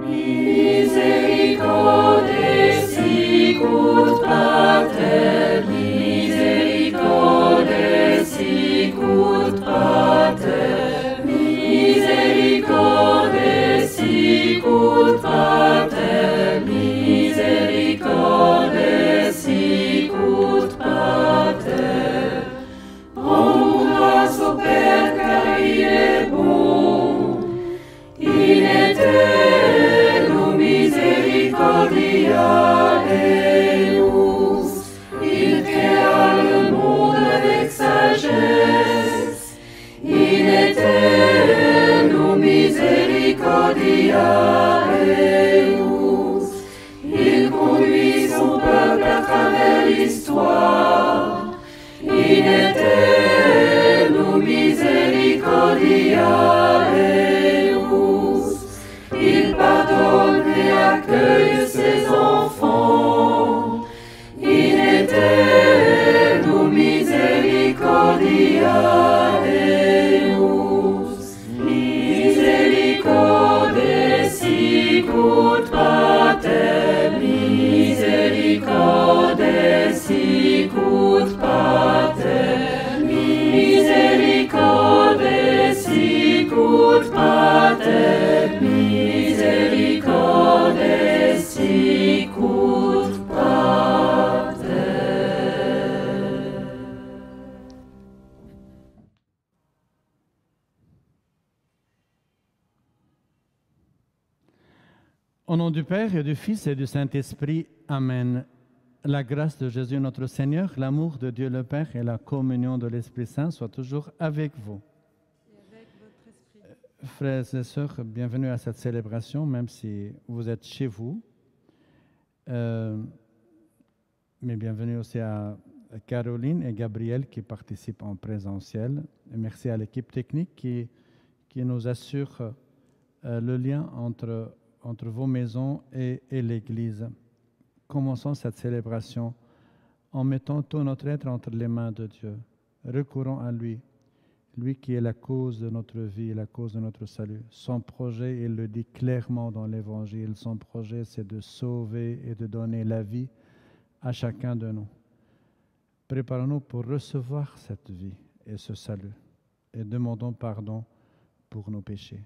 Misericorde sicut Pater, misericorde sicut Pater, misericorde sicut Pater, misericorde sicut Pater. Rends grâce au Père car il est bon, in eterno misericordia eius. Il créa le monde avec sagesse, in eterno misericordia eius. Il conduit son peuple à travers l'histoire, in eterno misericordia eius. Il pardonne et accueille ses enfants, in eterno misericordia eius. Misericorde sicut Pater, misericorde sicut Pater, misericorde sicut Pater, misericorde sicut Pater. Au nom du Père et du Fils et du Saint-Esprit, Amen. La grâce de Jésus notre Seigneur, l'amour de Dieu le Père et la communion de l'Esprit Saint soient toujours avec vous. Et avec votre esprit. Frères et sœurs, bienvenue à cette célébration, même si vous êtes chez vous. Mais bienvenue aussi à Caroline et Gabriel qui participent en présentiel. Et merci à l'équipe technique qui nous assure le lien entre vos maisons et l'Église. Commençons cette célébration en mettant tout notre être entre les mains de Dieu. Recourons à lui, lui qui est la cause de notre vie, la cause de notre salut. Son projet, il le dit clairement dans l'Évangile, son projet c'est de sauver et de donner la vie à chacun de nous. Préparons-nous pour recevoir cette vie et ce salut et demandons pardon pour nos péchés.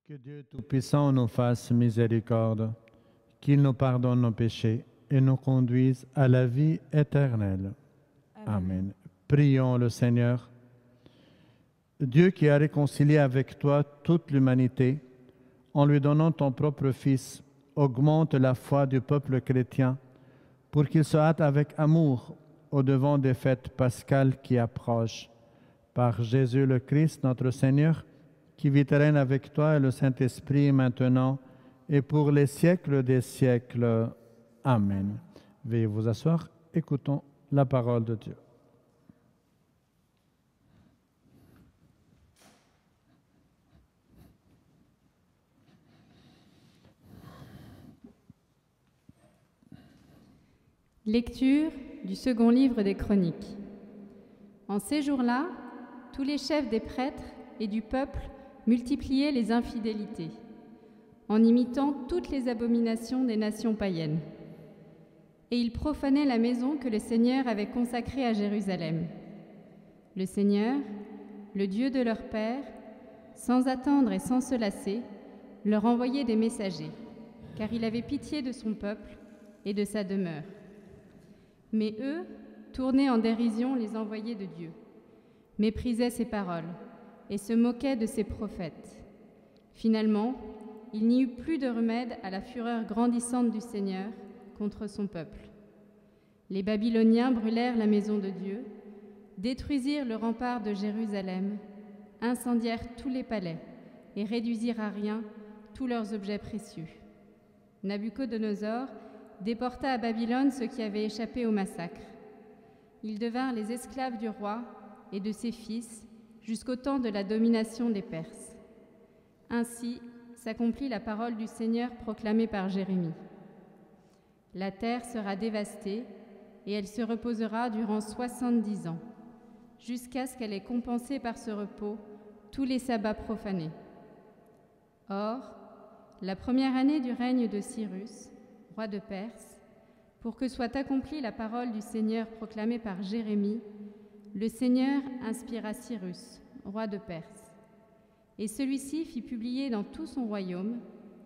Que Dieu Tout-Puissant nous fasse miséricorde, qu'il nous pardonne nos péchés et nous conduise à la vie éternelle. Amen. Prions le Seigneur. Dieu qui a réconcilié avec toi toute l'humanité, en lui donnant ton propre Fils, augmente la foi du peuple chrétien pour qu'il se hâte avec amour au-devant des fêtes pascales qui approchent. Par Jésus le Christ, notre Seigneur, qui vit et règne avec toi et le Saint-Esprit maintenant et pour les siècles des siècles. Amen. Veuillez vous asseoir, écoutons la parole de Dieu. Lecture du second livre des Chroniques. En ces jours-là, tous les chefs des prêtres et du peuple multipliaient les infidélités, en imitant toutes les abominations des nations païennes. Et ils profanaient la maison que le Seigneur avait consacrée à Jérusalem. Le Seigneur, le Dieu de leur père, sans attendre et sans se lasser, leur envoyait des messagers, car il avait pitié de son peuple et de sa demeure. Mais eux tournaient en dérision les envoyés de Dieu, méprisaient ses paroles et se moquaient de ses prophètes. Finalement, il n'y eut plus de remède à la fureur grandissante du Seigneur contre son peuple. Les Babyloniens brûlèrent la maison de Dieu, détruisirent le rempart de Jérusalem, incendièrent tous les palais et réduisirent à rien tous leurs objets précieux. Nabuchodonosor déporta à Babylone ceux qui avaient échappé au massacre. Ils devinrent les esclaves du roi et de ses fils jusqu'au temps de la domination des Perses. Ainsi s'accomplit la parole du Seigneur proclamée par Jérémie. La terre sera dévastée et elle se reposera durant 70 ans, jusqu'à ce qu'elle ait compensé par ce repos tous les sabbats profanés. Or, la première année du règne de Cyrus, roi de Perse, pour que soit accomplie la parole du Seigneur proclamée par Jérémie, le Seigneur inspira Cyrus, roi de Perse. Et celui-ci fit publier dans tout son royaume,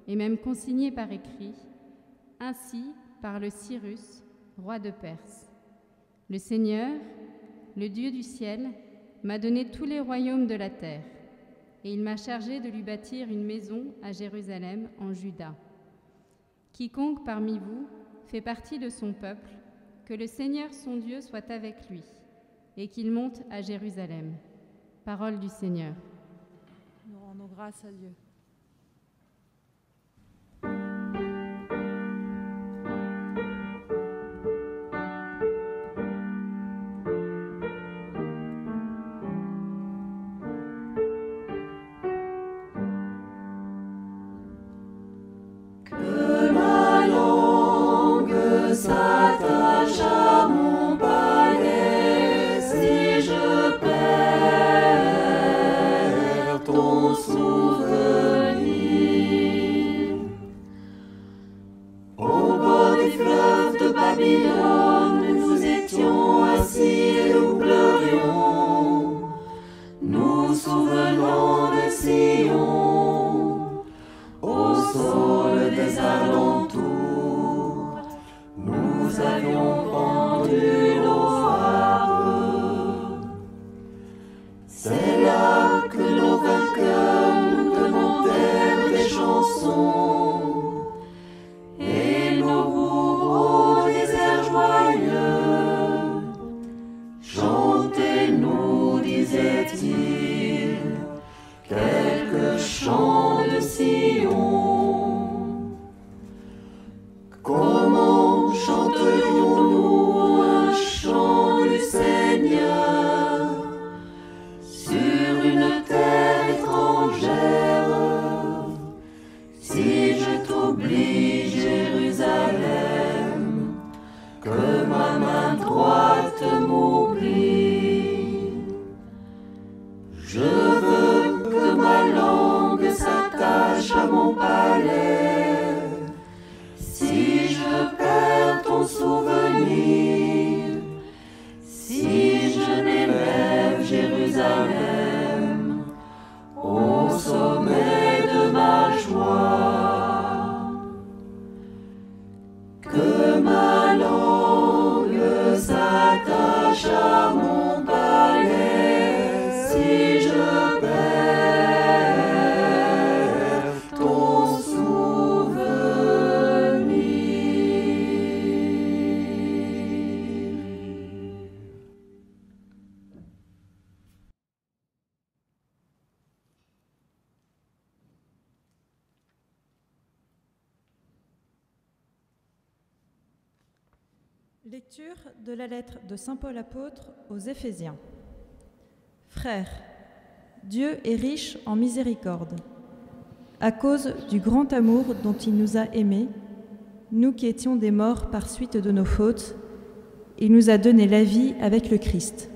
et même consigné par écrit, ainsi parle Cyrus, roi de Perse. Le Seigneur, le Dieu du ciel, m'a donné tous les royaumes de la terre, et il m'a chargé de lui bâtir une maison à Jérusalem, en Juda. Quiconque parmi vous fait partie de son peuple, que le Seigneur son Dieu soit avec lui, et qu'il monte à Jérusalem. Parole du Seigneur. Nous rendons grâce à Dieu. S'attache à mon palais si je perds ton souvenir. Au bord du fleuve de Babylone, nous étions assis et nous pleurions, nous souvenons de Sion, au sol des alentours. Nous avions pendu nos harpes. C'est là que nos vainqueurs nous demandèrent des chansons, et nos bourreaux des airs joyeux. Chantez-nous, disait-il, quelques chants de Sion. Comment chanterions-nous un chant du Seigneur sur une terre étrangère? Si je t'oublie, Jérusalem, que ma main droite m'oublie. Je veux que ma langue s'attache à mon palais. Si je perds ton souvenir, si je n'élève Jérusalem au sommet de ma joie, que ma langue s'attache à mon palais, si je perds ton souvenir. Lecture de la lettre de saint Paul apôtre aux Éphésiens. Frères, Dieu est riche en miséricorde. À cause du grand amour dont il nous a aimés, nous qui étions des morts par suite de nos fautes, Il nous a donné la vie avec le Christ.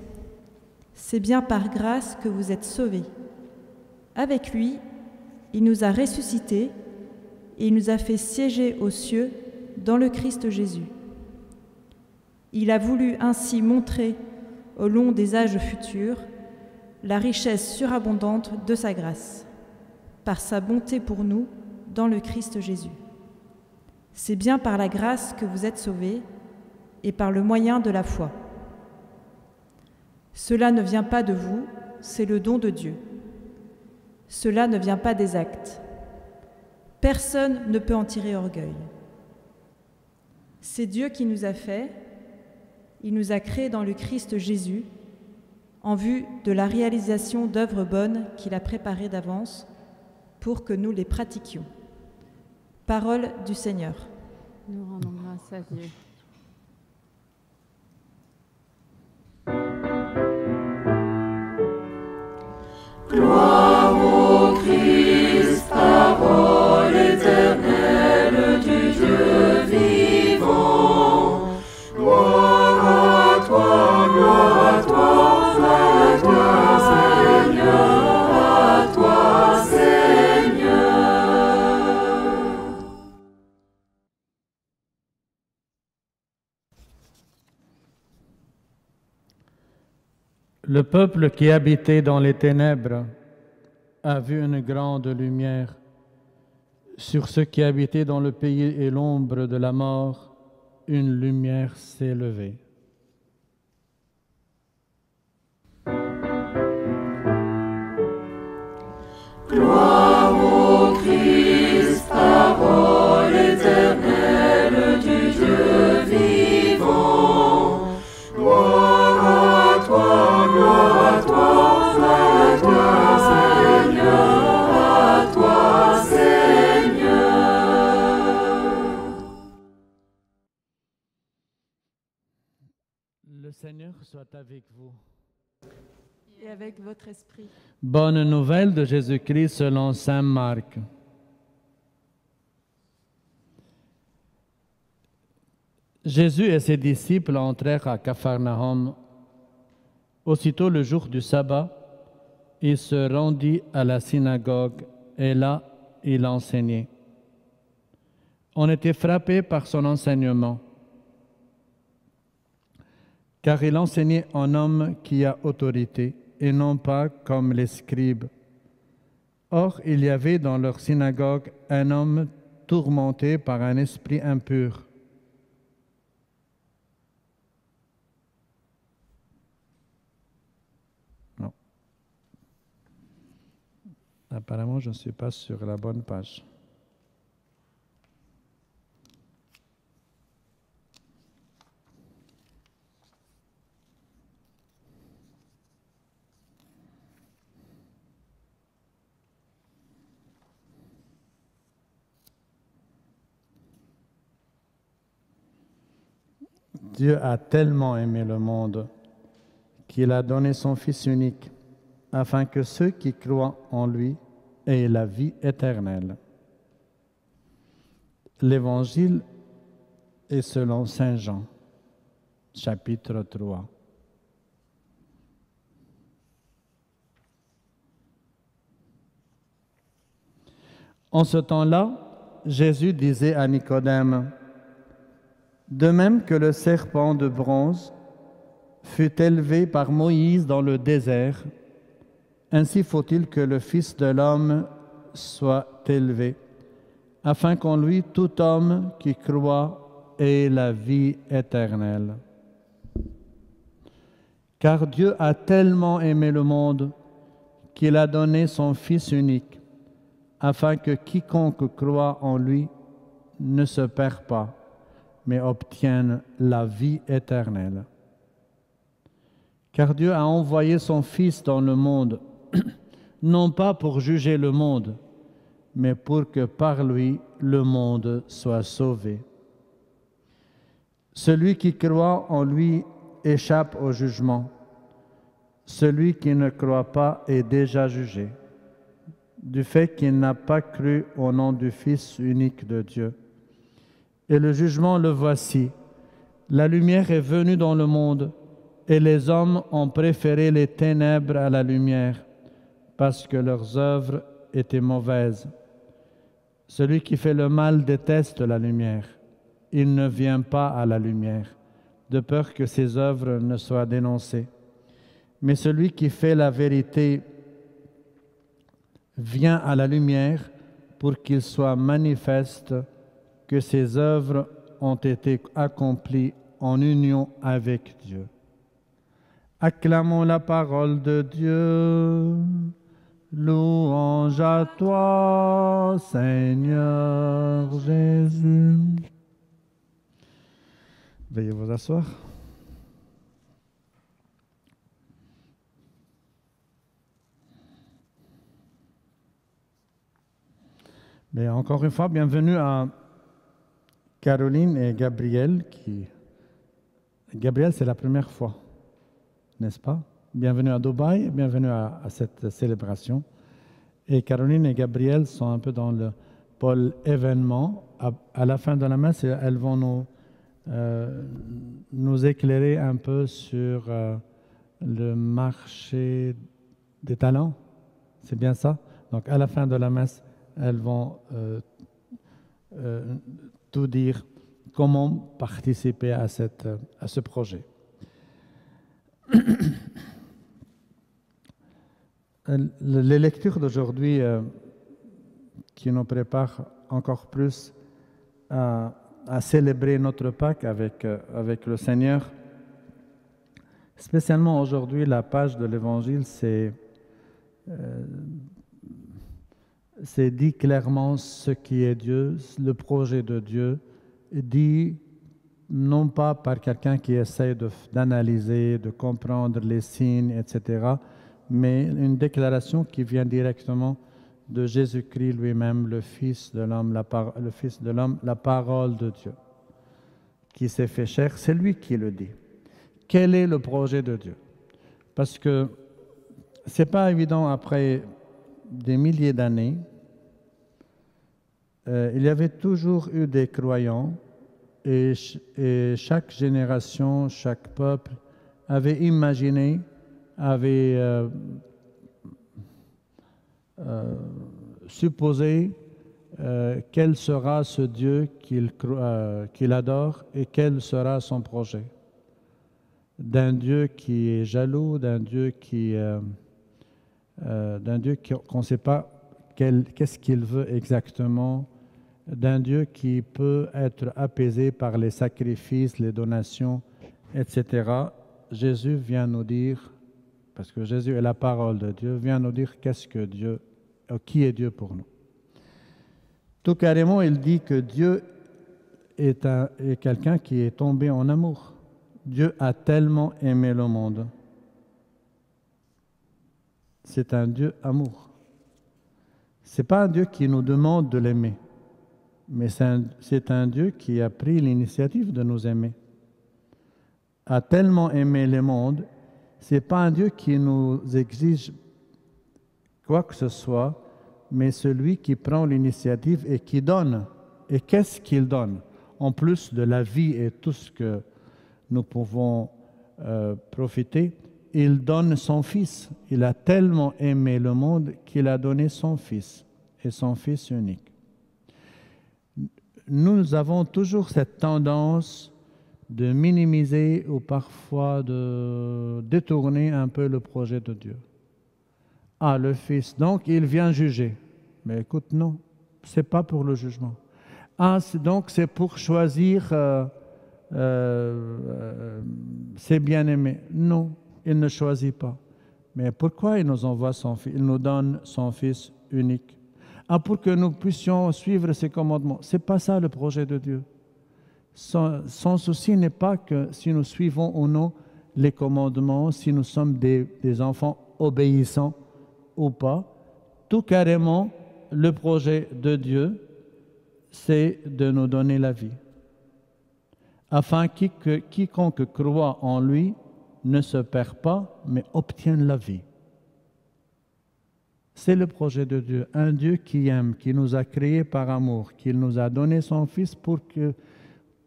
C'est bien par grâce que vous êtes sauvés. Avec lui, il nous a ressuscités et il nous a fait siéger aux cieux dans le Christ Jésus. Il a voulu ainsi montrer au long des âges futurs la richesse surabondante de sa grâce, par sa bonté pour nous dans le Christ Jésus. C'est bien par la grâce que vous êtes sauvés et par le moyen de la foi. Cela ne vient pas de vous, c'est le don de Dieu. Cela ne vient pas des actes. Personne ne peut en tirer orgueil. C'est Dieu qui nous a fait, il nous a créés dans le Christ Jésus, en vue de la réalisation d'œuvres bonnes qu'il a préparées d'avance pour que nous les pratiquions. Parole du Seigneur. Nous rendons grâce à Dieu. Gloire au Christ, parole éternelle du Dieu vivant. Gloire à toi, Seigneur, à toi, Seigneur. Le peuple qui habitait dans les ténèbres a vu une grande lumière. Sur ceux qui habitaient dans le pays et l'ombre de la mort, une lumière s'est levée. Gloire au Christ, parole éternelle du Dieu vivant. Gloire à toi, Seigneur, à toi, Seigneur. Le Seigneur soit avec vous. Et avec votre esprit. Bonne nouvelle de Jésus-Christ selon saint Marc. Jésus et ses disciples entrèrent à Capharnaüm. Aussitôt le jour du sabbat, il se rendit à la synagogue et là, il enseignait. On était frappé par son enseignement, car il enseignait en homme qui a autorité et non pas comme les scribes. Or, il y avait dans leur synagogue un homme tourmenté par un esprit impur. Non. Apparemment, je ne suis pas sur la bonne page. Dieu a tellement aimé le monde qu'il a donné son Fils unique, afin que ceux qui croient en lui aient la vie éternelle. L'Évangile est selon saint Jean, chapitre 3. En ce temps-là, Jésus disait à Nicodème: de même que le serpent de bronze fut élevé par Moïse dans le désert, ainsi faut-il que le Fils de l'homme soit élevé, afin qu'en lui tout homme qui croit ait la vie éternelle. Car Dieu a tellement aimé le monde qu'il a donné son Fils unique, afin que quiconque croit en lui ne se perd pas, mais obtiennent la vie éternelle. Car Dieu a envoyé son Fils dans le monde, non pas pour juger le monde, mais pour que par lui le monde soit sauvé. Celui qui croit en lui échappe au jugement. Celui qui ne croit pas est déjà jugé, du fait qu'il n'a pas cru au nom du Fils unique de Dieu. Et le jugement le voici. La lumière est venue dans le monde, et les hommes ont préféré les ténèbres à la lumière, parce que leurs œuvres étaient mauvaises. Celui qui fait le mal déteste la lumière. Il ne vient pas à la lumière, de peur que ses œuvres ne soient dénoncées. Mais celui qui fait la vérité vient à la lumière pour qu'il soit manifeste que ses œuvres ont été accomplies en union avec Dieu. Acclamons la parole de Dieu. Louange à toi, Seigneur Jésus. Veuillez vous asseoir. Mais encore une fois, bienvenue à Caroline et Gabriel. Gabriel, c'est la première fois, n'est-ce pas? Bienvenue à Dubaï, bienvenue à cette célébration. Et Caroline et Gabriel sont un peu dans le pôle événement. À la fin de la messe, elles vont nous éclairer un peu sur le marché des talents. C'est bien ça? Donc à la fin de la messe, elles vont tout dire comment participer à ce projet. Les lectures d'aujourd'hui qui nous préparent encore plus à célébrer notre Pâques avec le Seigneur. Spécialement aujourd'hui, la page de l'Évangile, c'est dit clairement ce qui est Dieu, le projet de Dieu, dit non pas par quelqu'un qui essaie d'analyser, de comprendre les signes, etc., mais une déclaration qui vient directement de Jésus-Christ lui-même, le Fils de l'homme, la parole de Dieu, qui s'est fait chair. C'est lui qui le dit. Quel est le projet de Dieu? Parce que ce n'est pas évident après des milliers d'années. Il y avait toujours eu des croyants et chaque génération, chaque peuple avait imaginé, avait supposé quel sera ce Dieu qu'il adore et quel sera son projet. D'un Dieu qui est jaloux, d'un Dieu qu'on ne sait pas qu'est-ce qu'il veut exactement, d'un Dieu qui peut être apaisé par les sacrifices, les donations, etc. Jésus vient nous dire, parce que Jésus est la parole de Dieu, vient nous dire qu'est-ce que Dieu, qui est Dieu pour nous. Tout carrément, il dit que Dieu est quelqu'un qui est tombé en amour. Dieu a tellement aimé le monde. C'est un Dieu amour. Ce n'est pas un Dieu qui nous demande de l'aimer, mais c'est un Dieu qui a pris l'initiative de nous aimer. A tellement aimé le monde, ce n'est pas un Dieu qui nous exige quoi que ce soit, mais celui qui prend l'initiative et qui donne. Et qu'est-ce qu'il donne? En plus de la vie et tout ce que nous pouvons profiter, il donne son Fils. Il a tellement aimé le monde qu'il a donné son Fils, et son Fils unique. Nous avons toujours cette tendance de minimiser ou parfois de détourner un peu le projet de Dieu. Ah, le Fils, donc il vient juger. Mais écoute, non, ce n'est pas pour le jugement. Ah, donc c'est pour choisir ses bien-aimés. Non, il ne choisit pas. Mais pourquoi il nous envoie son Fils? Il nous donne son Fils unique. Ah, pour que nous puissions suivre ses commandements. Ce n'est pas ça le projet de Dieu. Son souci n'est pas que si nous suivons ou non les commandements, si nous sommes des enfants obéissants ou pas. Tout carrément, le projet de Dieu, c'est de nous donner la vie, afin que quiconque croit en lui ne se perd pas, mais obtienne la vie. C'est le projet de Dieu, un Dieu qui aime, qui nous a créés par amour, qui nous a donné son Fils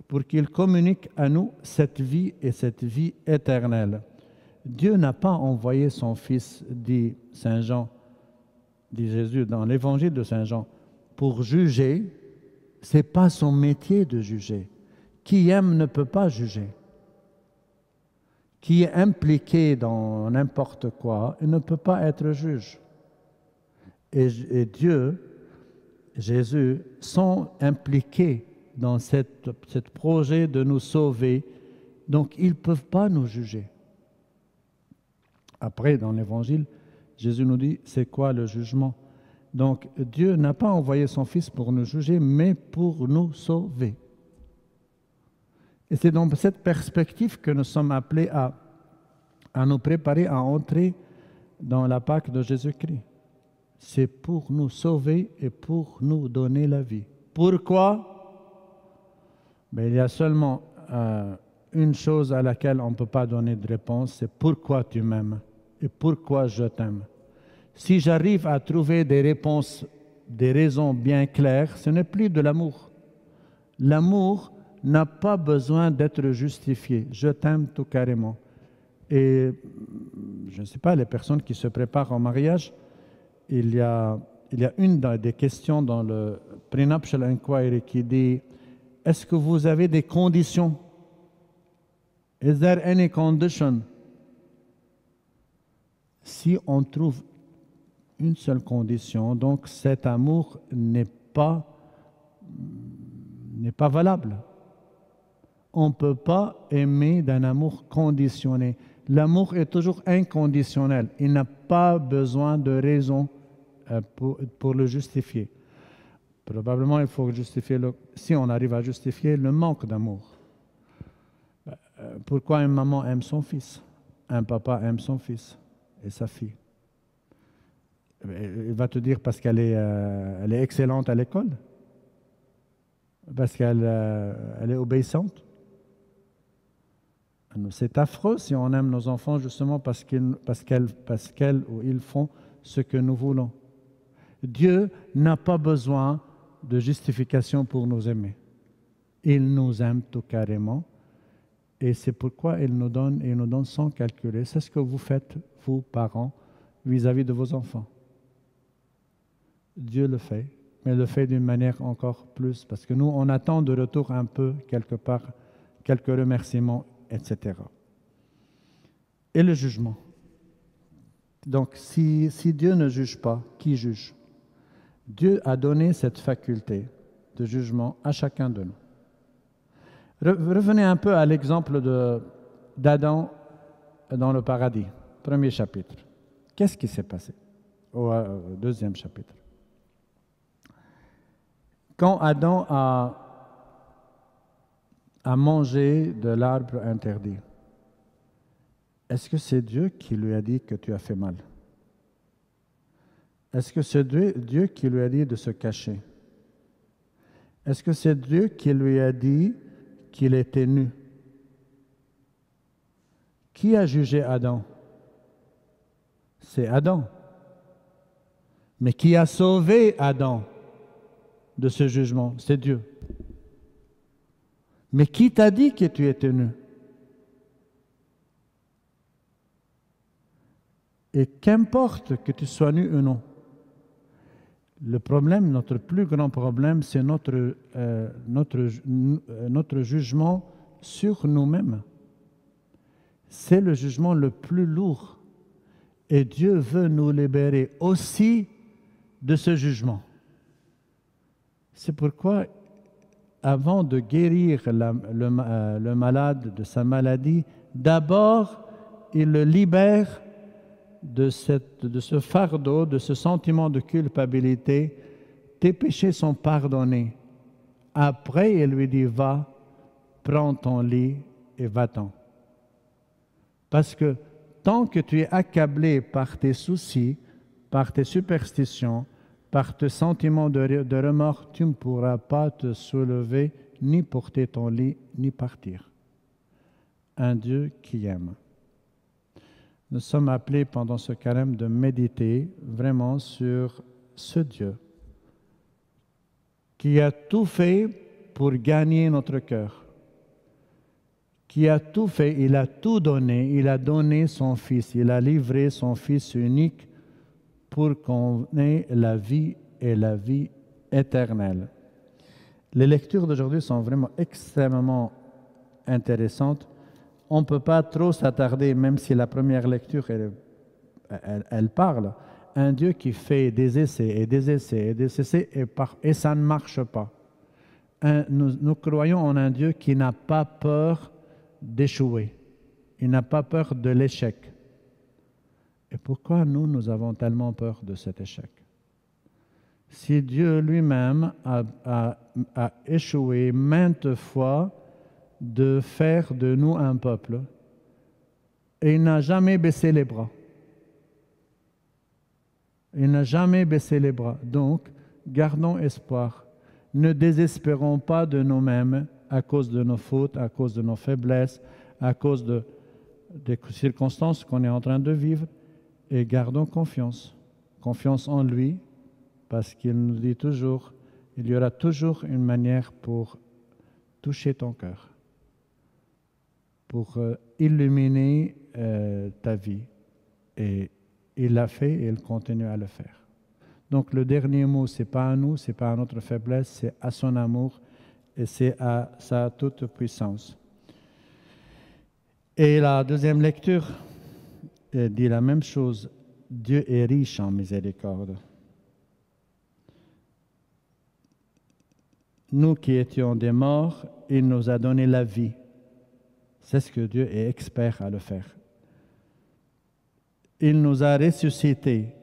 pour qu'il communique à nous cette vie et cette vie éternelle. Dieu n'a pas envoyé son Fils, dit Saint Jean, dit Jésus dans l'évangile de Saint Jean, pour juger. Ce n'est pas son métier de juger. Qui aime ne peut pas juger. Qui est impliqué dans n'importe quoi, il ne peut pas être juge. Et Dieu, Jésus, sont impliqués dans ce projet de nous sauver, donc ils ne peuvent pas nous juger. Après, dans l'Évangile, Jésus nous dit, c'est quoi le jugement? Donc, Dieu n'a pas envoyé son Fils pour nous juger, mais pour nous sauver. Et c'est dans cette perspective que nous sommes appelés à nous préparer à entrer dans la Pâque de Jésus-Christ. C'est pour nous sauver et pour nous donner la vie. Pourquoi? Mais il y a seulement une chose à laquelle on ne peut pas donner de réponse, c'est pourquoi tu m'aimes et pourquoi je t'aime. Si j'arrive à trouver des réponses, des raisons bien claires, ce n'est plus de l'amour. L'amour n'a pas besoin d'être justifié. Je t'aime tout carrément. Et je ne sais pas, les personnes qui se préparent au mariage, il y a une des questions dans le Prenuptial Inquiry qui dit « Est-ce que vous avez des conditions? Is there any condition ?» Si on trouve une seule condition, donc cet amour n'est pas valable. On ne peut pas aimer d'un amour conditionné. L'amour est toujours inconditionnel. Il n'a pas besoin de raison pour le justifier. Probablement, il faut justifier, si on arrive à justifier le manque d'amour. Pourquoi une maman aime son fils? Un papa aime son fils et sa fille. Il va te dire parce qu'elle est excellente à l'école? Parce qu'elle est obéissante? C'est affreux si on aime nos enfants justement parce qu'elles ou ils font ce que nous voulons. Dieu n'a pas besoin de justification pour nous aimer. Il nous aime tout carrément et c'est pourquoi il nous donne sans calculer. C'est ce que vous faites, vous, parents, vis-à-vis de vos enfants. Dieu le fait, mais le fait d'une manière encore plus, parce que nous, on attend de retour un peu, quelque part, quelques remerciements, etc. Et le jugement. Donc, si Dieu ne juge pas, qui juge? Dieu a donné cette faculté de jugement à chacun de nous. Revenez un peu à l'exemple d'Adam dans le paradis, premier chapitre. Qu'est-ce qui s'est passé au deuxième chapitre? Quand Adam a mangé de l'arbre interdit, est-ce que c'est Dieu qui lui a dit que tu as fait mal? Est-ce que c'est Dieu qui lui a dit de se cacher? Est-ce que c'est Dieu qui lui a dit qu'il était nu? Qui a jugé Adam? C'est Adam. Mais qui a sauvé Adam de ce jugement? C'est Dieu. Mais qui t'a dit que tu étais nu? Et qu'importe que tu sois nu ou non, le problème, notre plus grand problème, c'est notre jugement sur nous-mêmes. C'est le jugement le plus lourd. Et Dieu veut nous libérer aussi de ce jugement. C'est pourquoi, avant de guérir le malade de sa maladie, d'abord, il le libère de ce fardeau, de ce sentiment de culpabilité. Tes péchés sont pardonnés. Après, il lui dit, va, prends ton lit et va-t'en. Parce que tant que tu es accablé par tes soucis, par tes superstitions, par tes sentiments de remords, tu ne pourras pas te soulever, ni porter ton lit, ni partir. Un Dieu qui aime. Nous sommes appelés pendant ce carême de méditer vraiment sur ce Dieu qui a tout fait pour gagner notre cœur. qui a tout fait, il a tout donné, il a donné son Fils, il a livré son Fils unique pour qu'on ait la vie et la vie éternelle. Les lectures d'aujourd'hui sont vraiment extrêmement intéressantes. On ne peut pas trop s'attarder, même si la première lecture, elle parle. Un Dieu qui fait des essais et des essais et des essais et ça ne marche pas. Nous croyons en un Dieu qui n'a pas peur d'échouer. Il n'a pas peur de l'échec. Et pourquoi nous avons tellement peur de cet échec? Si Dieu lui-même a échoué maintes fois de faire de nous un peuple, et il n'a jamais baissé les bras. Il n'a jamais baissé les bras. Donc, gardons espoir. Ne désespérons pas de nous-mêmes à cause de nos fautes, à cause de nos faiblesses, à cause des circonstances qu'on est en train de vivre, et gardons confiance. Confiance en lui, parce qu'il nous dit toujours, il y aura toujours une manière pour toucher ton cœur, pour illuminer ta vie. Et il l'a fait et il continue à le faire. Donc le dernier mot, ce n'est pas à nous, ce n'est pas à notre faiblesse, c'est à son amour et c'est à sa toute puissance. Et la deuxième lecture dit la même chose. Dieu est riche en miséricorde. Nous qui étions des morts, il nous a donné la vie. C'est ce que Dieu est expert à le faire. Il nous a ressuscités.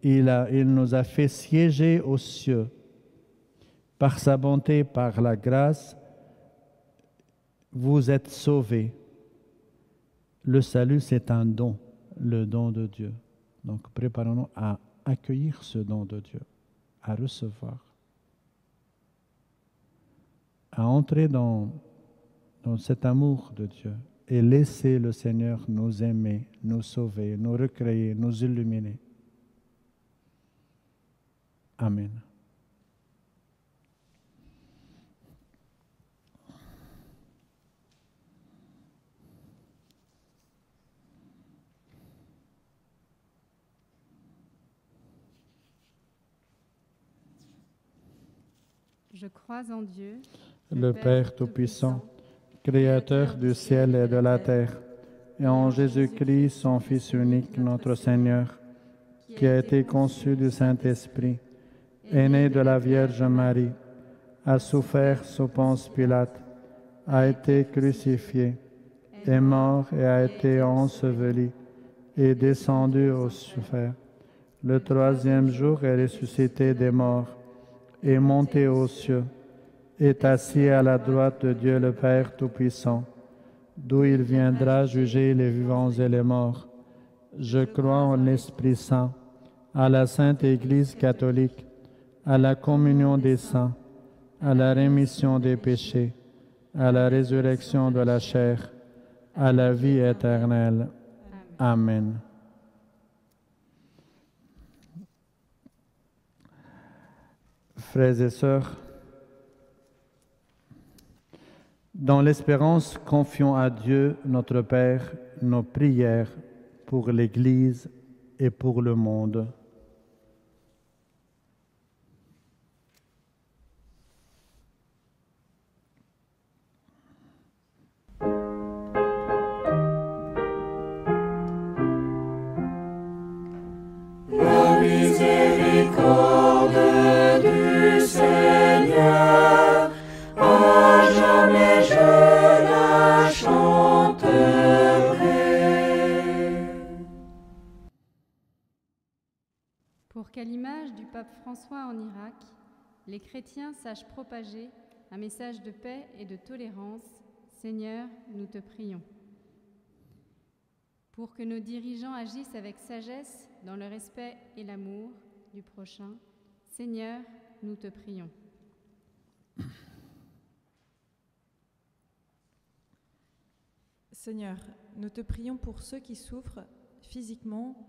Il nous a fait siéger aux cieux. Par sa bonté, par la grâce, vous êtes sauvés. Le salut, c'est un don, le don de Dieu. Donc, préparons-nous à accueillir ce don de Dieu, à recevoir, à entrer dans cet amour de Dieu et laisser le Seigneur nous aimer, nous sauver, nous recréer, nous illuminer. Amen. Je crois en Dieu, le Père Tout-Puissant, Créateur du ciel et de la terre, et en Jésus-Christ, son Fils unique, notre Seigneur, qui a été conçu du Saint-Esprit, est né de la Vierge Marie, a souffert sous Ponce Pilate, a été crucifié, est mort et a été enseveli, est descendu aux enfers. Le troisième jour est ressuscité des morts, est monté aux cieux, est assis à la droite de Dieu le Père Tout-Puissant, d'où il viendra juger les vivants et les morts. Je crois en l'Esprit Saint, à la Sainte Église catholique, à la communion des saints, à la rémission des péchés, à la résurrection de la chair, à la vie éternelle. Amen. Frères et sœurs, dans l'espérance, confions à Dieu, notre Père, nos prières pour l'Église et pour le monde. La miséricorde du Seigneur, à jamais je la chanterai. pour qu'à l'image du pape François en Irak, les chrétiens sachent propager un message de paix et de tolérance, Seigneur, nous te prions. Pour que nos dirigeants agissent avec sagesse dans le respect et l'amour du prochain, Seigneur, nous te prions. Seigneur, nous te prions pour ceux qui souffrent physiquement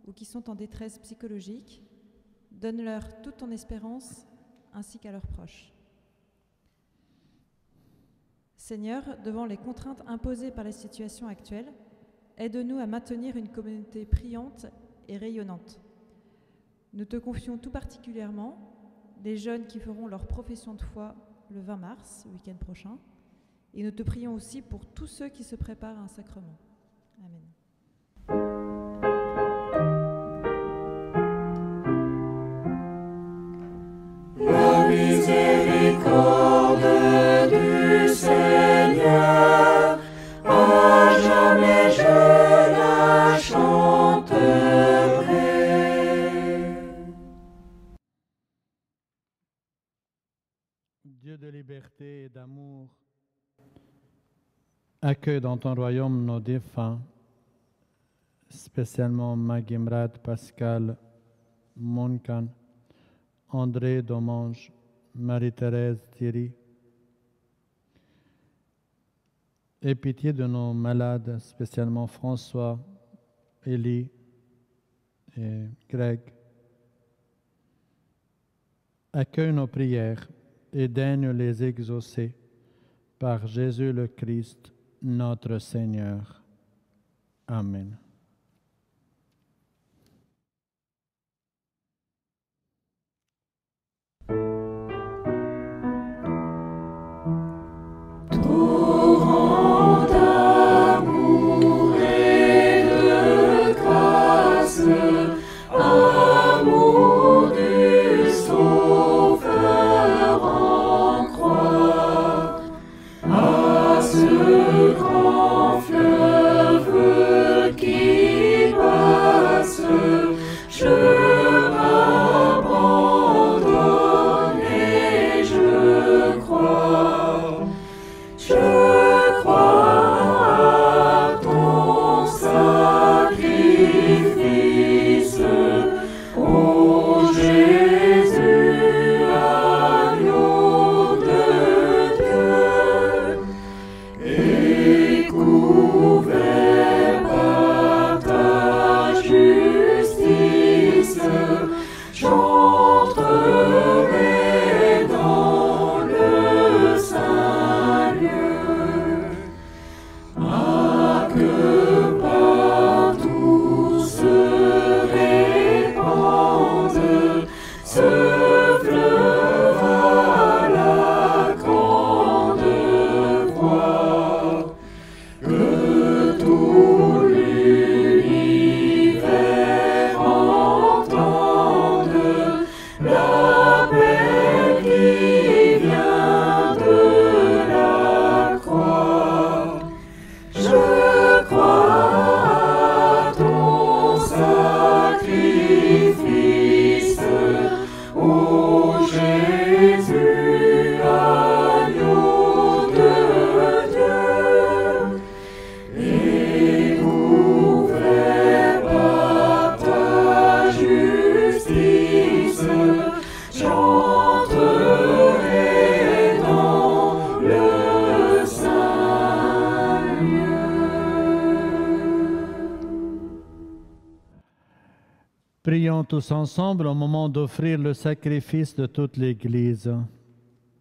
ou qui sont en détresse psychologique. Donne-leur toute ton espérance ainsi qu'à leurs proches. Seigneur, devant les contraintes imposées par la situation actuelle, aide-nous à maintenir une communauté priante et rayonnante. Nous te confions tout particulièrement les jeunes qui feront leur profession de foi le 20 mars, le week-end prochain, et nous te prions aussi pour tous ceux qui se préparent à un sacrement. Amen. La miséricorde du Seigneur, à jamais je la chanterai. Dieu de liberté et d'amour, accueille dans ton royaume nos défunts, spécialement Magimrad, Pascal, Moncan, André, Domange, Marie-Thérèse, Thierry. Aie pitié de nos malades, spécialement François, Élie et Greg. Accueille nos prières et daigne les exaucer par Jésus le Christ, notre Seigneur. Amen. Torrent d'amour et de grâce, amour du Sauveur en croix, à ce grand fleuve qui passe, je m'abandonne et je crois. Je crois à ton sacrifice, ô Jésus, agneau de Dieu, et couvert par ta justice, j'entrerai dans le Saint lieu. Ah, que partout se répande ce fleuve à la grande voix, que tout l'univers entende l'appel qui vient de la croix. Je crois à ton sacrifice, ô Jésus, agneau de Dieu, et couvert par ta justice, j'entrerai dans le Saint lieu. Prions tous ensemble au moment d'offrir le sacrifice de toute l'Église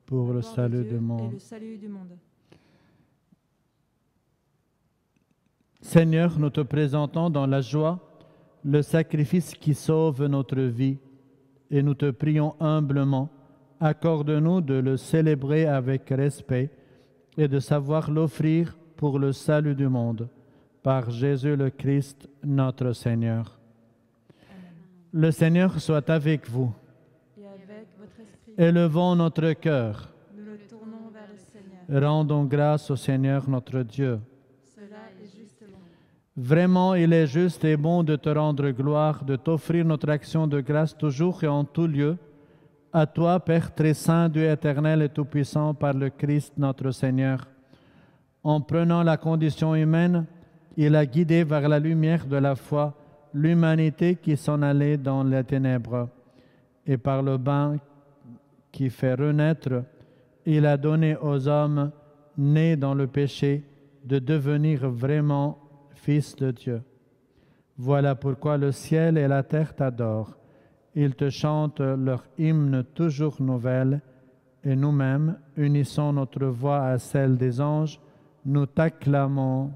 pour le Gloire salut de du Dieu monde. et le salut du monde. Seigneur, nous te présentons dans la joie le sacrifice qui sauve notre vie et nous te prions humblement, accorde-nous de le célébrer avec respect et de savoir l'offrir pour le salut du monde, par Jésus le Christ, notre Seigneur. Le Seigneur soit avec vous. Et avec votre esprit, Élevons notre cœur. nous le tournons vers le Seigneur. Rendons grâce au Seigneur notre Dieu. Cela est justement. Vraiment, il est juste et bon de te rendre gloire, de t'offrir notre action de grâce toujours et en tout lieu. À toi, Père très saint, Dieu éternel et tout-puissant, par le Christ notre Seigneur. En prenant la condition humaine, il a guidé vers la lumière de la foi l'humanité qui s'en allait dans les ténèbres. Et par le bain qui fait renaître, il a donné aux hommes nés dans le péché de devenir vraiment fils de Dieu. Voilà pourquoi le ciel et la terre t'adorent. Ils te chantent leur hymne toujours nouvelle et nous-mêmes, unissons notre voix à celle des anges, nous t'acclamons.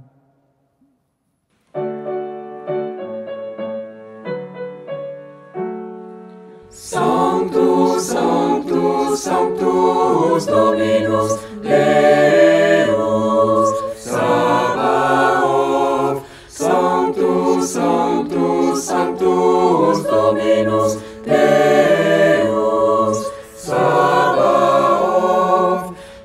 Sanctus, Sanctus, Sanctus, Dominus Deus, Sabaoth. Sanctus, Sanctus, Sanctus, Dominus Deus, Sabaoth.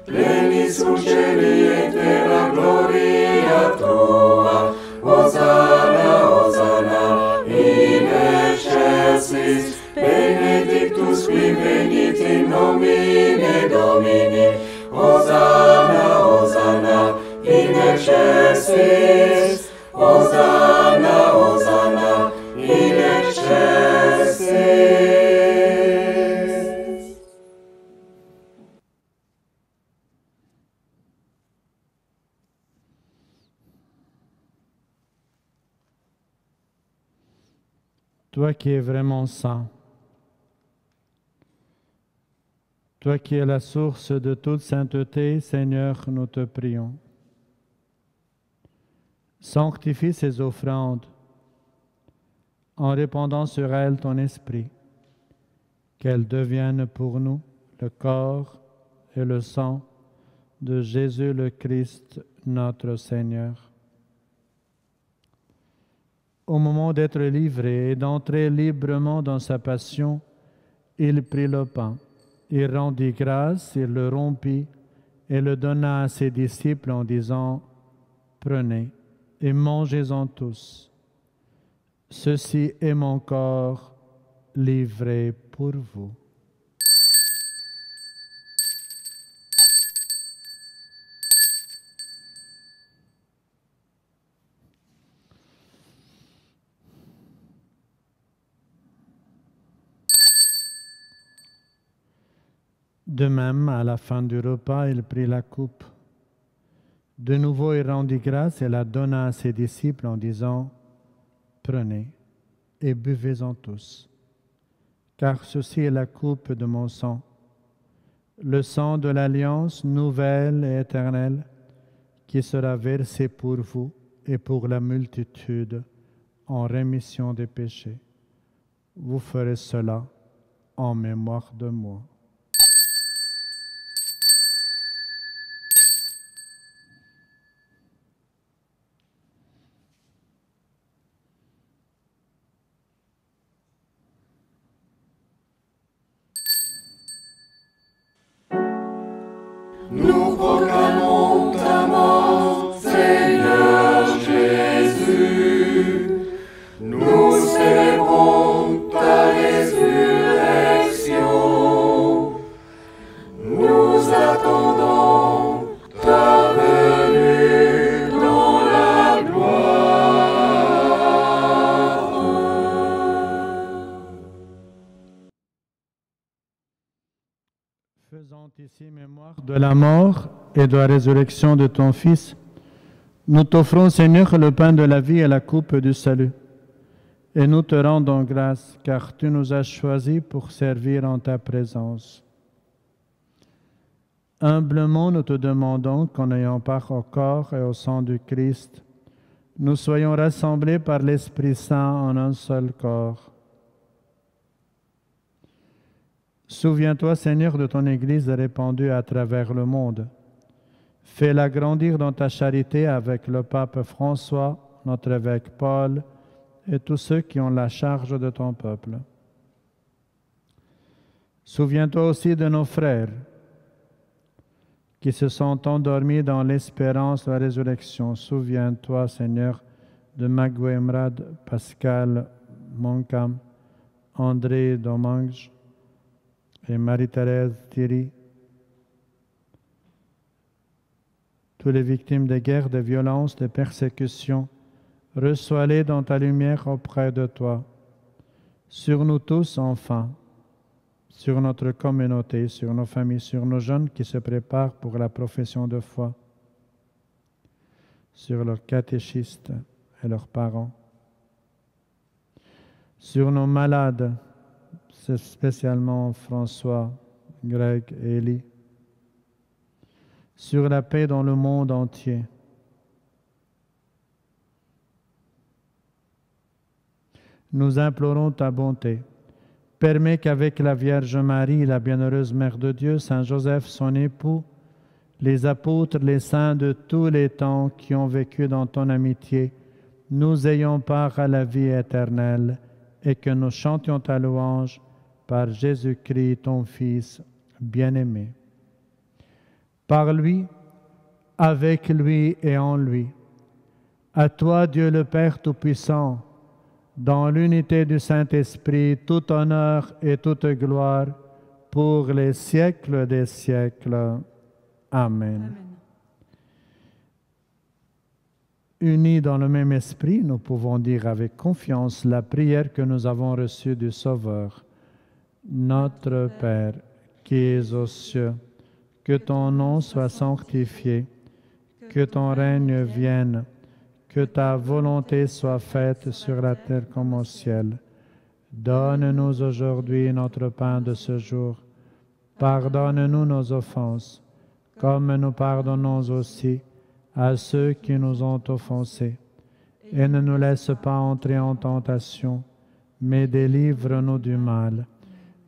Plenis sunt celi et terra gloria tua, Hosanna, Hosanna, in excelsis. Benedictus qui venit in nomine Domini, Hosanna, Hosanna, in excelsis, Hosanna, Hosanna, in excelsis. Toi qui es vraiment saint, toi qui es la source de toute sainteté, Seigneur, nous te prions. Sanctifie ces offrandes en répandant sur elles ton esprit, qu'elles deviennent pour nous le corps et le sang de Jésus le Christ, notre Seigneur. Au moment d'être livré et d'entrer librement dans sa passion, il prit le pain. Il rendit grâce, il le rompit et le donna à ses disciples en disant, « Prenez et mangez-en tous. Ceci est mon corps livré pour vous. » De même, à la fin du repas, il prit la coupe. De nouveau, il rendit grâce et la donna à ses disciples en disant, « Prenez et buvez-en tous, car ceci est la coupe de mon sang, le sang de l'alliance nouvelle et éternelle, qui sera versé pour vous et pour la multitude en rémission des péchés. Vous ferez cela en mémoire de moi. » Nous proclamons ta mort, Seigneur Jésus. Nous célébrons ta résurrection. Nous attendons ta venue dans la gloire. Faisant ici mémoire de la mort et de la résurrection de ton Fils, nous t'offrons, Seigneur, le pain de la vie et la coupe du salut. Et nous te rendons grâce, car tu nous as choisis pour servir en ta présence. Humblement, nous te demandons qu'en ayant part au corps et au sang du Christ, nous soyons rassemblés par l'Esprit Saint en un seul corps. Souviens-toi, Seigneur, de ton Église répandue à travers le monde. Fais-la grandir dans ta charité avec le pape François, notre évêque Paul, et tous ceux qui ont la charge de ton peuple. Souviens-toi aussi de nos frères qui se sont endormis dans l'espérance de la résurrection. Souviens-toi, Seigneur, de Magouemrad, Pascal Moncam, André Domange et Marie-Thérèse Thierry. Toutes les victimes de guerre, de violences, de persécutions, reçois-les dans ta lumière auprès de toi. Sur nous tous, enfin, sur notre communauté, sur nos familles, sur nos jeunes qui se préparent pour la profession de foi, sur leurs catéchistes et leurs parents, sur nos malades, spécialement François, Greg et Élie, sur la paix dans le monde entier. Nous implorons ta bonté. Permets qu'avec la Vierge Marie, la bienheureuse Mère de Dieu, Saint Joseph, son époux, les apôtres, les saints de tous les temps qui ont vécu dans ton amitié, nous ayons part à la vie éternelle et que nous chantions ta louange par Jésus-Christ, ton Fils bien-aimé. Par lui, avec lui et en lui. À toi, Dieu le Père Tout-Puissant, dans l'unité du Saint-Esprit, tout honneur et toute gloire pour les siècles des siècles. Amen. Amen. Unis dans le même esprit, nous pouvons dire avec confiance la prière que nous avons reçue du Sauveur. Notre Père, qui es aux cieux, que ton nom soit sanctifié, que ton règne vienne, que ta volonté soit faite sur la terre comme au ciel. Donne-nous aujourd'hui notre pain de ce jour. Pardonne-nous nos offenses, comme nous pardonnons aussi à ceux qui nous ont offensés. Et ne nous laisse pas entrer en tentation, mais délivre-nous du mal.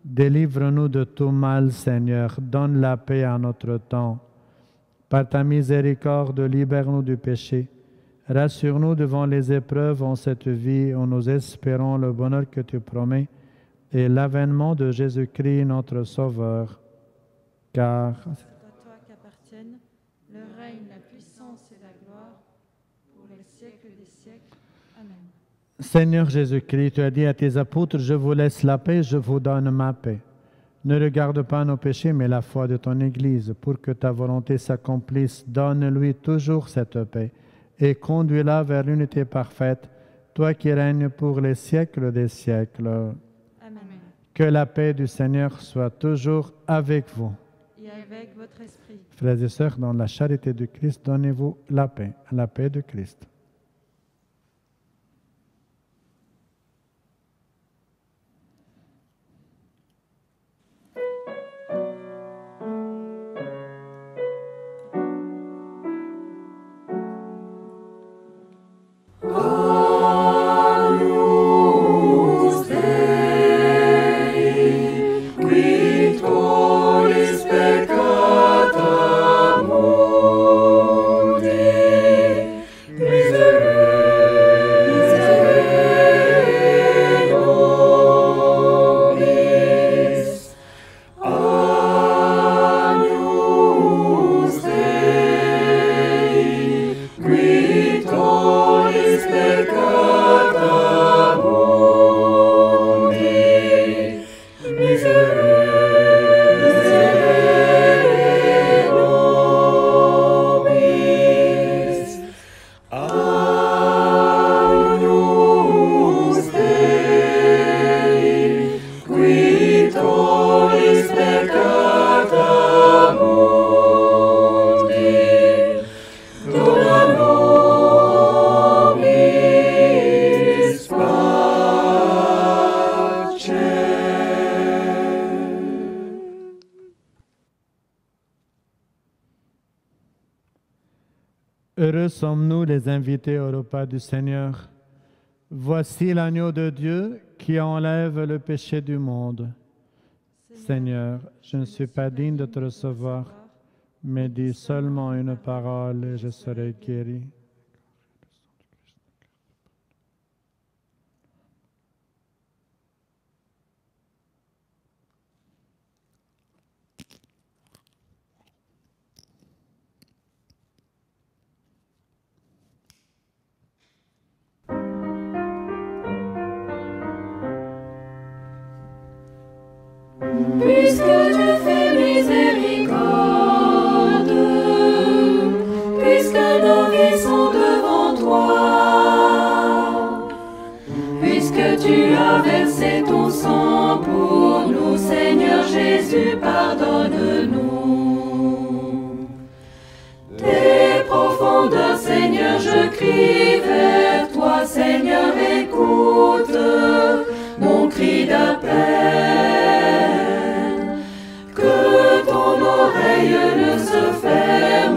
Délivre-nous de tout mal, Seigneur. Donne la paix à notre temps. Par ta miséricorde, libère-nous du péché. Rassure-nous devant les épreuves en cette vie où nous espérons le bonheur que tu promets et l'avènement de Jésus-Christ, notre Sauveur. Car C'est à toi qu'appartiennent le règne, la puissance et la gloire pour les siècles des siècles. Amen. Seigneur Jésus-Christ, tu as dit à tes apôtres, je vous laisse la paix, je vous donne ma paix. Ne regarde pas nos péchés, mais la foi de ton Église. Pour que ta volonté s'accomplisse, donne-lui toujours cette paix et conduis-la vers l'unité parfaite, toi qui règnes pour les siècles des siècles. Amen. Que la paix du Seigneur soit toujours avec vous. Et avec votre esprit. Frères et sœurs, dans la charité du Christ, donnez-vous la paix de Christ. Agnus Dei, qui tollis peccata mundi, miserere nobis. Agnus Dei, qui tollis peccata mundi, miserere nobis. Agnus Dei, qui tollis peccata mundi, dona nobis pace. Heureux sommes-nous les invités au repas du Seigneur. Voici l'agneau de Dieu qui enlève le péché du monde. Seigneur, je ne suis pas digne de te recevoir, mais dis seulement une parole et je serai guéri. Puisque tu fais miséricorde, puisque nos vies sont devant toi, puisque tu as versé ton sang pour nous, Seigneur Jésus, pardonne-nous. Des profondeurs, Seigneur, je crie vers toi, Seigneur, écoute mon cri d'appel. Que ton oreille ne se ferme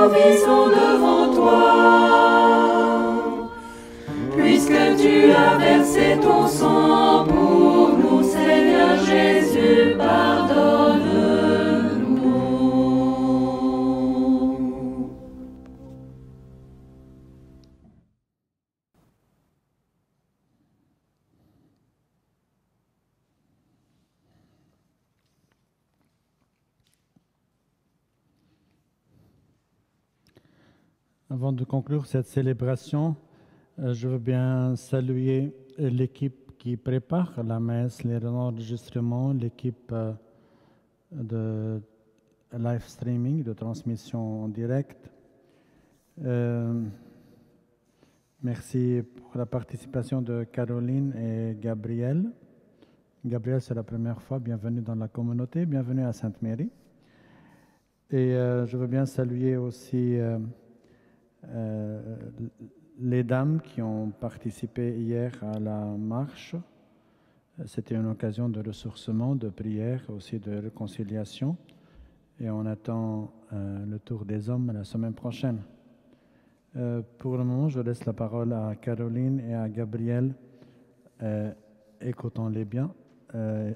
nos vies sont devant toi. Puisque tu as versé ton sang pour nous, Seigneur Jésus, pardonne-nous. Avant de conclure cette célébration, je veux bien saluer l'équipe qui prépare la messe, les enregistrements, l'équipe de live streaming, de transmission en direct. Merci pour la participation de Caroline et Gabriel. Gabriel, c'est la première fois. Bienvenue dans la communauté, bienvenue à Sainte-Marie. Et je veux bien saluer aussi les dames qui ont participé hier à la marche. C'était une occasion de ressourcement, de prière, aussi de réconciliation. Et on attend le tour des hommes la semaine prochaine. Pour le moment, je laisse la parole à Caroline et à Gabriel. Écoutons-les bien.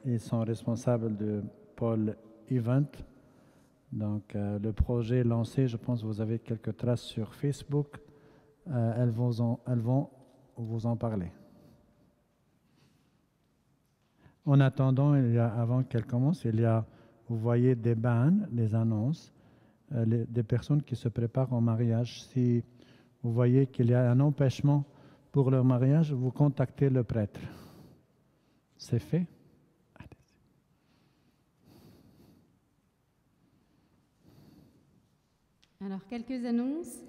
Ils sont responsables de Paul Event. Donc, le projet est lancé. Je pense que vous avez quelques traces sur Facebook. Elles vont vous en parler. En attendant, avant qu'elles commencent, vous voyez des bannes, des annonces, des personnes qui se préparent au mariage. Si vous voyez qu'il y a un empêchement pour leur mariage, vous contactez le prêtre. C'est fait? Alors, quelques annonces.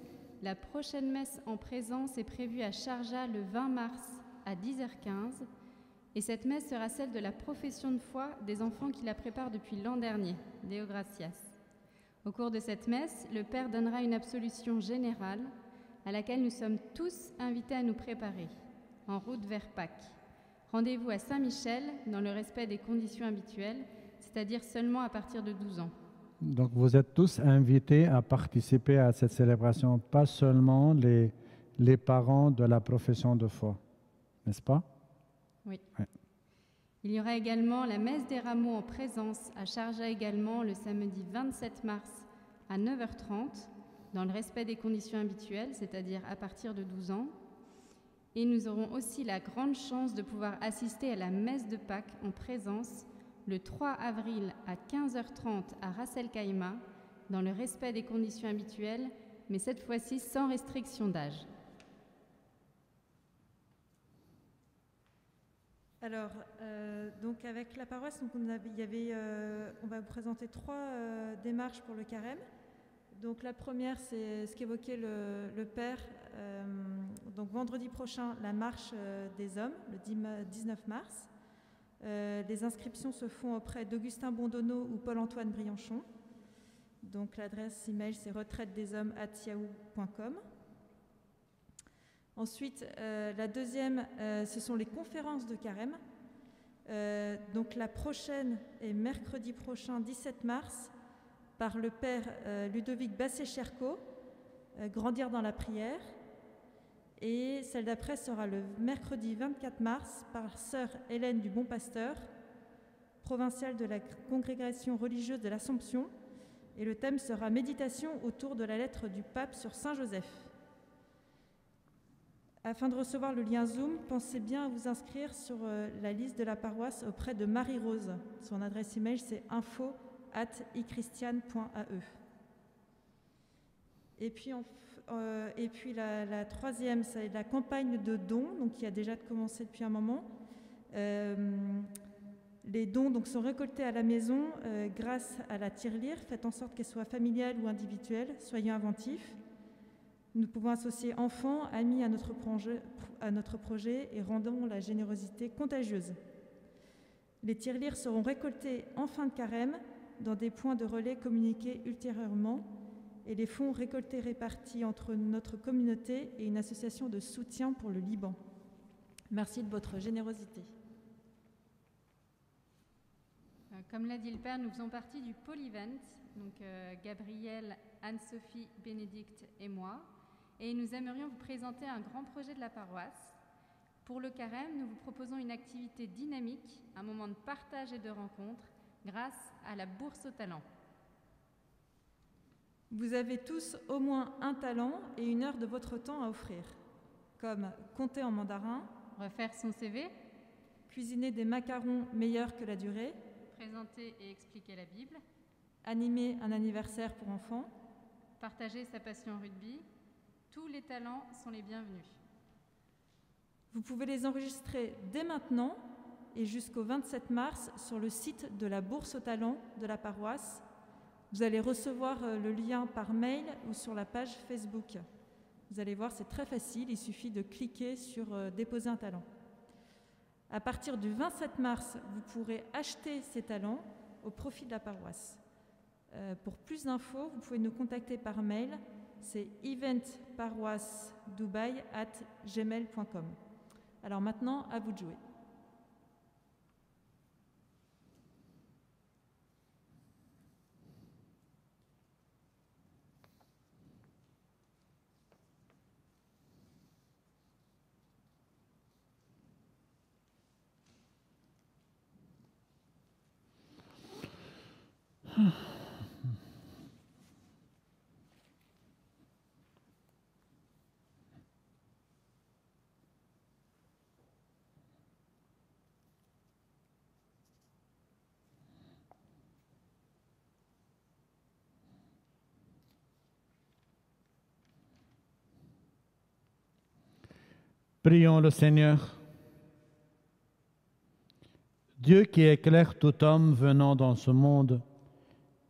La prochaine messe en présence est prévue à Sharjah le 20 mars à 10h15. Et cette messe sera celle de la profession de foi des enfants qui la préparent depuis l'an dernier, Deo Gratias. Au cours de cette messe, le Père donnera une absolution générale à laquelle nous sommes tous invités à nous préparer, en route vers Pâques. Rendez-vous à Saint-Michel dans le respect des conditions habituelles, c'est-à-dire seulement à partir de 12 ans. Donc, vous êtes tous invités à participer à cette célébration, pas seulement les parents de la profession de foi, n'est-ce pas? Oui. Ouais. Il y aura également la messe des rameaux en présence à Sharjah également le samedi 27 mars à 9h30, dans le respect des conditions habituelles, c'est-à-dire à partir de 12 ans. Et nous aurons aussi la grande chance de pouvoir assister à la messe de Pâques en présence le 3 avril à 15h30 à Ras El Khaimah, dans le respect des conditions habituelles, mais cette fois-ci sans restriction d'âge. Alors, donc avec la paroisse, donc on va vous présenter 3 démarches pour le carême. Donc la première, c'est ce qu'évoquait le Père. Donc vendredi prochain, la marche des hommes, le 19 mars. Les inscriptions se font auprès d'Augustin Bondonneau ou Paul-Antoine Brianchon. Donc l'adresse email, c'est retraitedeshommes@yahoo.com. Ensuite, la deuxième, ce sont les conférences de carême. Donc la prochaine est mercredi prochain, 17 mars, par le Père Ludovic Bassé-Chercot, Grandir dans la prière. Et celle d'après sera le mercredi 24 mars par Sœur Hélène du Bon Pasteur, provinciale de la Congrégation religieuse de l'Assomption. Et le thème sera Méditation autour de la lettre du pape sur Saint Joseph. Afin de recevoir le lien Zoom, pensez bien à vous inscrire sur la liste de la paroisse auprès de Marie-Rose. Son adresse email, c'est info@ichristiane.ae. Et puis la troisième, c'est la campagne de dons, donc qui a déjà commencé depuis un moment. Les dons donc, sont récoltés à la maison grâce à la tirelire. Faites en sorte qu'elle soit familiale ou individuelle. Soyez inventifs. Nous pouvons associer enfants, amis à notre projet et rendons la générosité contagieuse. Les tirelires seront récoltés en fin de carême dans des points de relais communiqués ultérieurement et les fonds récoltés répartis entre notre communauté et une association de soutien pour le Liban. Merci de votre générosité. Comme l'a dit le Père, nous faisons partie du Polyvent, donc Gabriel, Anne-Sophie, Bénédicte et moi, et nous aimerions vous présenter un grand projet de la paroisse. Pour le carême, nous vous proposons une activité dynamique, un moment de partage et de rencontre, grâce à la bourse au talent. Vous avez tous au moins un talent et 1 heure de votre temps à offrir, comme compter en mandarin, Refaire son CV, cuisiner des macarons meilleurs que la durée, présenter et expliquer la Bible, animer un anniversaire pour enfants, partager sa passion rugby. Tous les talents sont les bienvenus. Vous pouvez les enregistrer dès maintenant et jusqu'au 27 mars sur le site de la Bourse au talent de la paroisse. Vous allez recevoir le lien par mail ou sur la page Facebook. Vous allez voir, c'est très facile, il suffit de cliquer sur « Déposer un talent ». À partir du 27 mars, vous pourrez acheter ces talents au profit de la paroisse. Pour plus d'infos, vous pouvez nous contacter par mail, c'est eventparoissedubai@gmail.com. Alors maintenant, à vous de jouer. Prions le Seigneur. Dieu qui éclaire tout homme venant dans ce monde,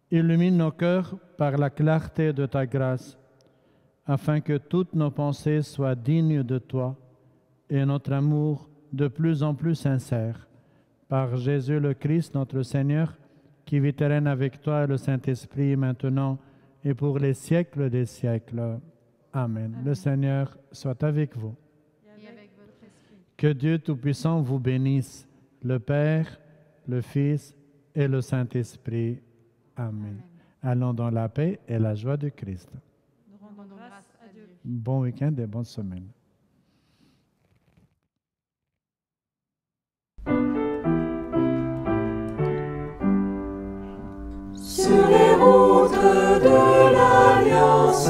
illumine nos cœurs par la clarté de ta grâce, afin que toutes nos pensées soient dignes de toi et notre amour de plus en plus sincère. Par Jésus le Christ, notre Seigneur, qui vit et règne avec toi et le Saint-Esprit, maintenant et pour les siècles des siècles. Amen. Le Seigneur soit avec vous. Et avec votre esprit. Que Dieu Tout-Puissant vous bénisse, le Père, le Fils et le Saint-Esprit. Amen. Allons dans la paix et la joie de Christ. Nous rendons grâce à Dieu. Bon week-end et bonne semaine. Sur les routes de l'Alliance,